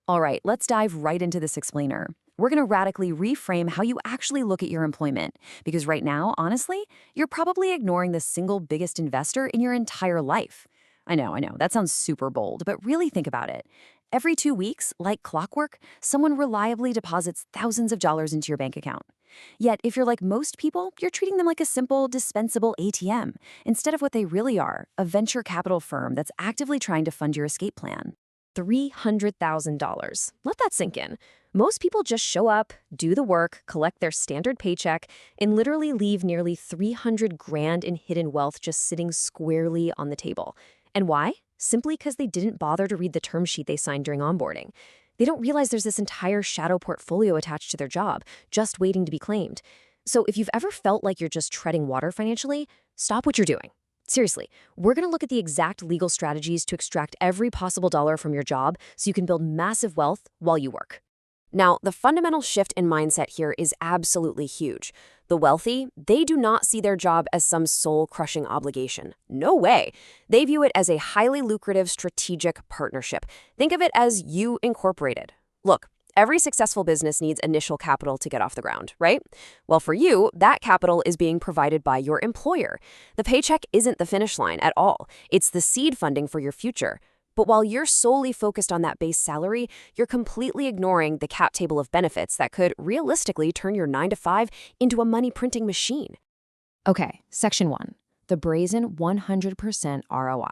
All right, let's dive right into this explainer. We're going to radically reframe how you actually look at your employment. Because right now, honestly, you're probably ignoring the single biggest investor in your entire life. I know, that sounds super bold, but really think about it. Every 2 weeks, like clockwork, someone reliably deposits thousands of dollars into your bank account. Yet, if you're like most people, you're treating them like a simple, dispensable ATM, instead of what they really are, a venture capital firm that's actively trying to fund your escape plan. $300,000. Let that sink in. Most people just show up, do the work, collect their standard paycheck, and literally leave nearly 300 grand in hidden wealth just sitting squarely on the table. And why? Simply because they didn't bother to read the term sheet they signed during onboarding. They don't realize there's this entire shadow portfolio attached to their job, just waiting to be claimed. So if you've ever felt like you're just treading water financially, stop what you're doing. Seriously, we're going to look at the exact legal strategies to extract every possible dollar from your job so you can build massive wealth while you work. Now, the fundamental shift in mindset here is absolutely huge. The wealthy, they do not see their job as some soul-crushing obligation. No way. They view it as a highly lucrative strategic partnership. Think of it as you incorporated. Look, every successful business needs initial capital to get off the ground, right? Well, for you, that capital is being provided by your employer. The paycheck isn't the finish line at all. It's the seed funding for your future. But while you're solely focused on that base salary, you're completely ignoring the cap table of benefits that could realistically turn your 9 to 5 into a money printing machine. Okay, Section 1, the brazen 100% ROI.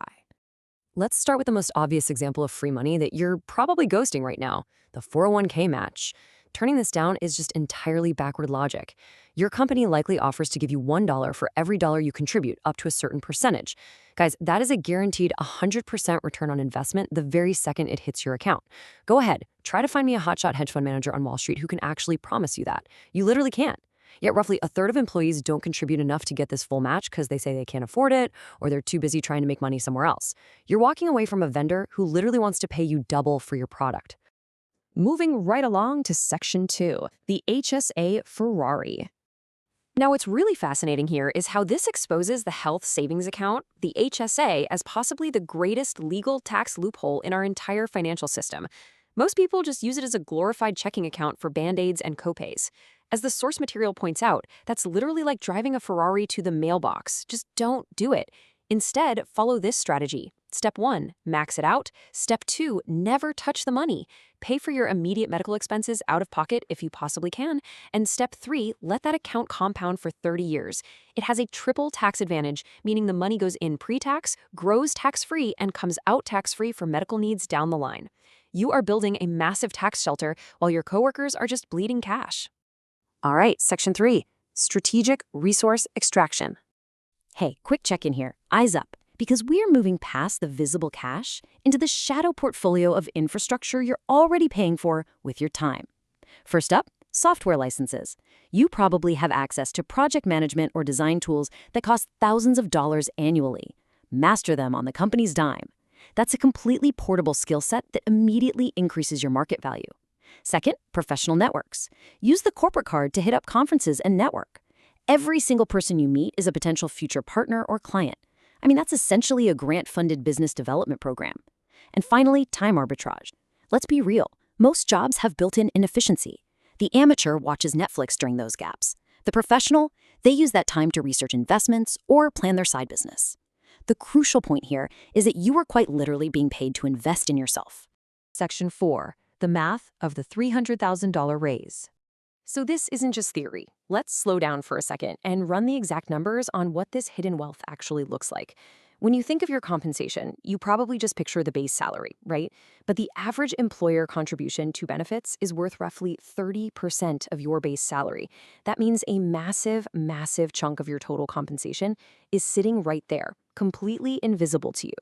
Let's start with the most obvious example of free money that you're probably ghosting right now, the 401k match. Turning this down is just entirely backward logic. Your company likely offers to give you $1 for every dollar you contribute, up to a certain percentage. Guys, that is a guaranteed 100% return on investment the very second it hits your account. Go ahead, try to find me a hotshot hedge fund manager on Wall Street who can actually promise you that. You literally can't. Yet roughly a third of employees don't contribute enough to get this full match because they say they can't afford it or they're too busy trying to make money somewhere else. You're walking away from a vendor who literally wants to pay you double for your product. Moving right along to Section 2, the HSA Ferrari. Now, what's really fascinating here is how this exposes the health savings account, the HSA, as possibly the greatest legal tax loophole in our entire financial system. Most people just use it as a glorified checking account for band-aids and copays. As the source material points out, that's literally like driving a Ferrari to the mailbox. Just don't do it. Instead, follow this strategy. Step 1, max it out. Step 2, never touch the money. Pay for your immediate medical expenses out of pocket if you possibly can. And step 3, let that account compound for 30 years. It has a triple tax advantage, meaning the money goes in pre-tax, grows tax-free, and comes out tax-free for medical needs down the line. You are building a massive tax shelter while your coworkers are just bleeding cash. All right, Section 3, strategic resource extraction. Hey, quick check-in here. Eyes up. Because we're moving past the visible cash into the shadow portfolio of infrastructure you're already paying for with your time. First up, software licenses. You probably have access to project management or design tools that cost thousands of dollars annually. Master them on the company's dime. That's a completely portable skill set that immediately increases your market value. Second, professional networks. Use the corporate card to hit up conferences and network. Every single person you meet is a potential future partner or client. I mean, that's essentially a grant-funded business development program. And finally, time arbitrage. Let's be real. Most jobs have built-in inefficiency. The amateur watches Netflix during those gaps. The professional, they use that time to research investments or plan their side business. The crucial point here is that you are quite literally being paid to invest in yourself. Section 4, the math of the $300,000 raise. So this isn't just theory. Let's slow down for a second and run the exact numbers on what this hidden wealth actually looks like. When you think of your compensation, you probably just picture the base salary, right? But the average employer contribution to benefits is worth roughly 30% of your base salary. That means a massive, massive chunk of your total compensation is sitting right there, completely invisible to you.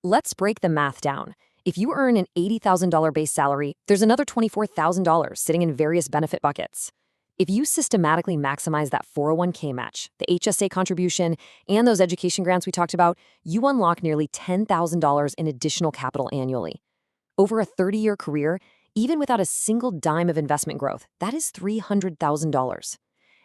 Let's break the math down. If you earn an $80,000 base salary, there's another $24,000 sitting in various benefit buckets. If you systematically maximize that 401k match, the HSA contribution, and those education grants we talked about, you unlock nearly $10,000 in additional capital annually. Over a 30-year career, even without a single dime of investment growth, that is $300,000.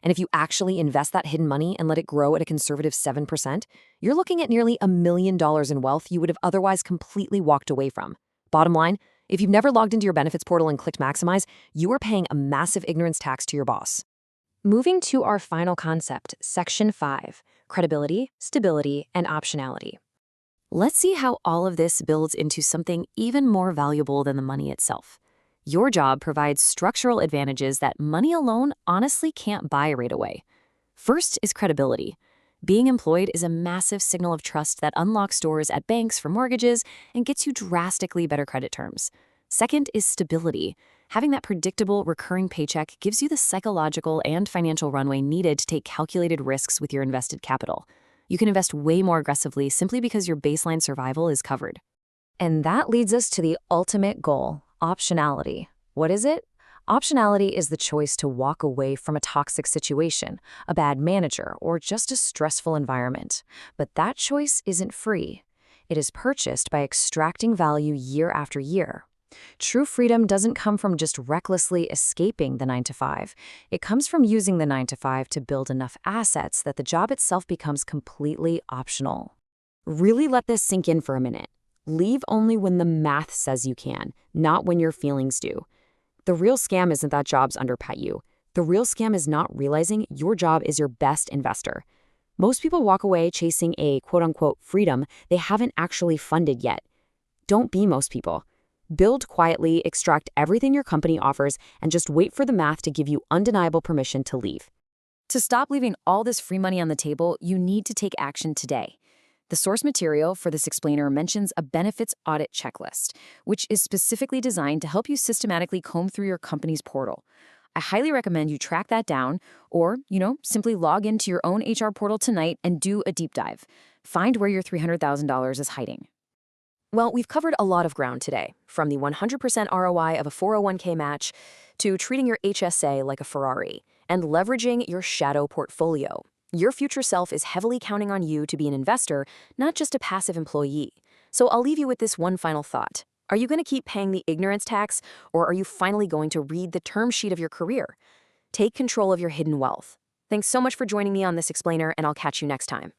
And if you actually invest that hidden money and let it grow at a conservative 7%, you're looking at nearly $1 million in wealth you would have otherwise completely walked away from. Bottom line, If you've never logged into your benefits portal and clicked Maximize, you are paying a massive ignorance tax to your boss. Moving to our final concept, Section 5, credibility, stability, and optionality. Let's see how all of this builds into something even more valuable than the money itself. Your job provides structural advantages that money alone honestly can't buy right away. First is credibility. Being employed is a massive signal of trust that unlocks doors at banks for mortgages and gets you drastically better credit terms. Second is stability. Having that predictable, recurring paycheck gives you the psychological and financial runway needed to take calculated risks with your invested capital. You can invest way more aggressively simply because your baseline survival is covered. And that leads us to the ultimate goal, optionality. What is it? Optionality is the choice to walk away from a toxic situation, a bad manager, or just a stressful environment. But that choice isn't free. It is purchased by extracting value year after year. True freedom doesn't come from just recklessly escaping the 9-to-5. It comes from using the 9-to-5 to build enough assets that the job itself becomes completely optional. Really let this sink in for a minute. Leave only when the math says you can, not when your feelings do. The real scam isn't that jobs underpay you. The real scam is not realizing your job is your best investor. Most people walk away chasing a quote-unquote freedom they haven't actually funded yet. Don't be most people. Build quietly, extract everything your company offers, and just wait for the math to give you undeniable permission to leave. To stop leaving all this free money on the table, you need to take action today. The source material for this explainer mentions a benefits audit checklist, which is specifically designed to help you systematically comb through your company's portal. I highly recommend you track that down or, simply log into your own HR portal tonight and do a deep dive. Find where your $300,000 is hiding. Well, we've covered a lot of ground today, from the 100% ROI of a 401k match to treating your HSA like a Ferrari and leveraging your shadow portfolio. Your future self is heavily counting on you to be an investor, not just a passive employee. So I'll leave you with this one final thought. Are you going to keep paying the ignorance tax, or are you finally going to read the term sheet of your career? Take control of your hidden wealth. Thanks so much for joining me on this explainer, and I'll catch you next time.